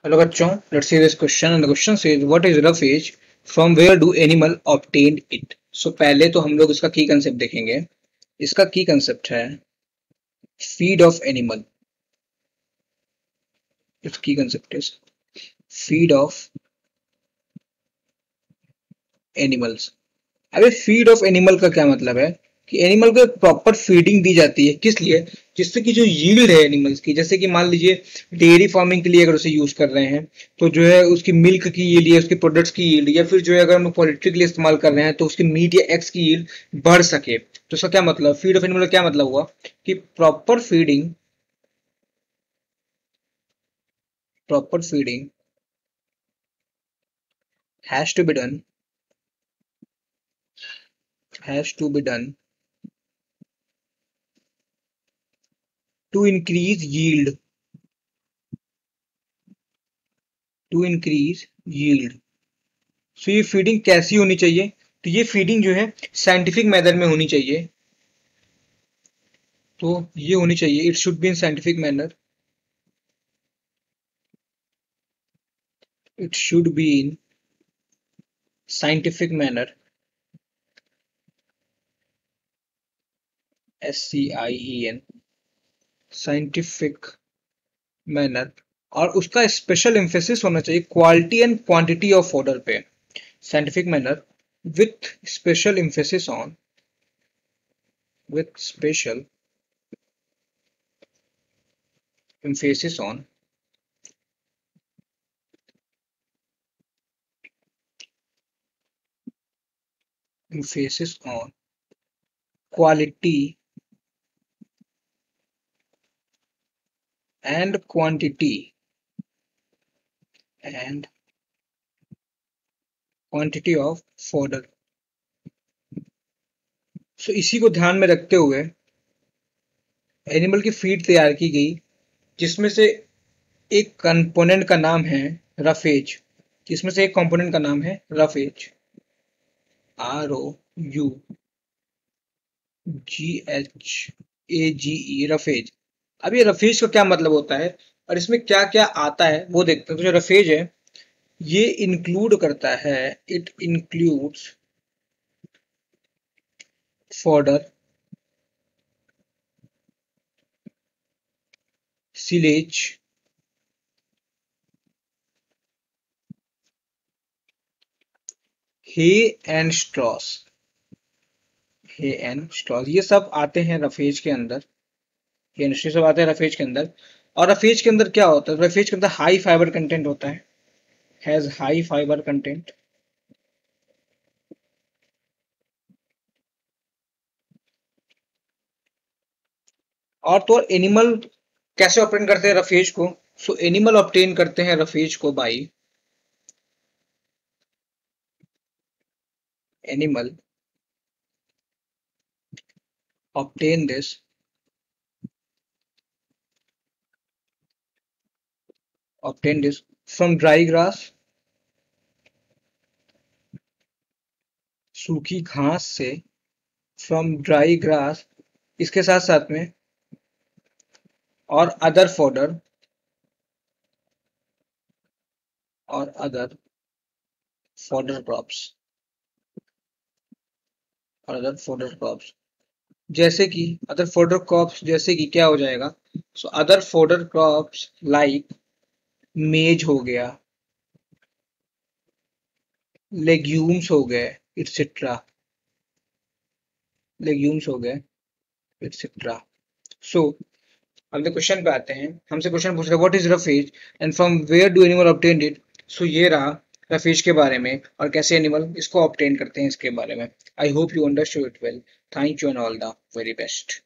Hello बच्चों, let's see this question and the question says what is roughage, from where do animal obtained it? So पहले तो हम लोग इसका की कंसेप्ट देखेंगे। इसका की कंसेप्ट है फीड ऑफ एनिमल। इट्स की concept is feed of animals. अबे फीड ऑफ एनिमल का क्या मतलब है कि एनिमल को एक प्रॉपर फीडिंग दी जाती है, किस लिए? जिससे कि जो यील्ड है एनिमल्स की, जैसे कि मान लीजिए डेयरी फार्मिंग के लिए अगर उसे यूज कर रहे हैं तो जो है उसकी मिल्क की यील्ड या उसके प्रोडक्ट्स की यील्ड, या फिर जो है अगर हम पोल्ट्री के लिए इस्तेमाल कर रहे हैं तो उसकी मीट या एग्स की यील्ड बढ़ सके। तो इसका क्या मतलब, फीड ऑफ एनिमल का क्या मतलब हुआ कि proper feeding has to be done has to be done to increase yield to increase yield. So ये फीडिंग कैसी होनी चाहिए? तो ये फीडिंग जो है साइंटिफिक मेथड में होनी चाहिए। तो ये होनी चाहिए, it should be in scientific manner. It should be in scientific manner, SCIEN, scientific manner. और उसका स्पेशल एम्फेसिस होना चाहिए quality and quantity of order पे। Scientific manner with special emphasis on with special emphasis on emphasis on quality and quantity of fodder। So इसी को ध्यान में रखते हुए एनिमल की फीड तैयार की गई, जिसमें से एक कंपोनेंट का नाम है रफेज। ROUGHAGE, roughage. अब ये रफेज का क्या मतलब होता है और इसमें क्या क्या आता है वो देखते हैं। तो जो रफेज है ये इंक्लूड करता है, it includes fodder, silage, hay and straws. ये सब आते हैं रफेज के अंदर। ये सब आते हैं रफेज के अंदर। और रफेज के अंदर क्या होता है? रफेज के अंदर हाई फाइबर कंटेंट होता है, हैज हाई फाइबर कंटेंट। और तो एनिमल कैसे ऑपरेट करते हैं रफेज को? सो एनिमल ऑब्टेन करते हैं रफेज को by animal obtain this from dry grass, सूखी घास से, from dry grass, इसके साथ साथ में और अदर फॉडर क्रॉप्स जैसे कि अदर फॉडर क्रॉप्स जैसे कि क्या हो जाएगा? So other fodder crops like मेज हो गया, लेग्यूम्स हो गए, एटसेट्रा। सो अब क्वेश्चन पे आते हैं। हमसे क्वेश्चन पूछ रहा है what is roughage and from where do animal obtain it. So ये रहा रफेज के बारे में और कैसे एनिमल इसको ऑब्टेन करते हैं इसके बारे में। I hope you understood it well. Thank you and all the very best.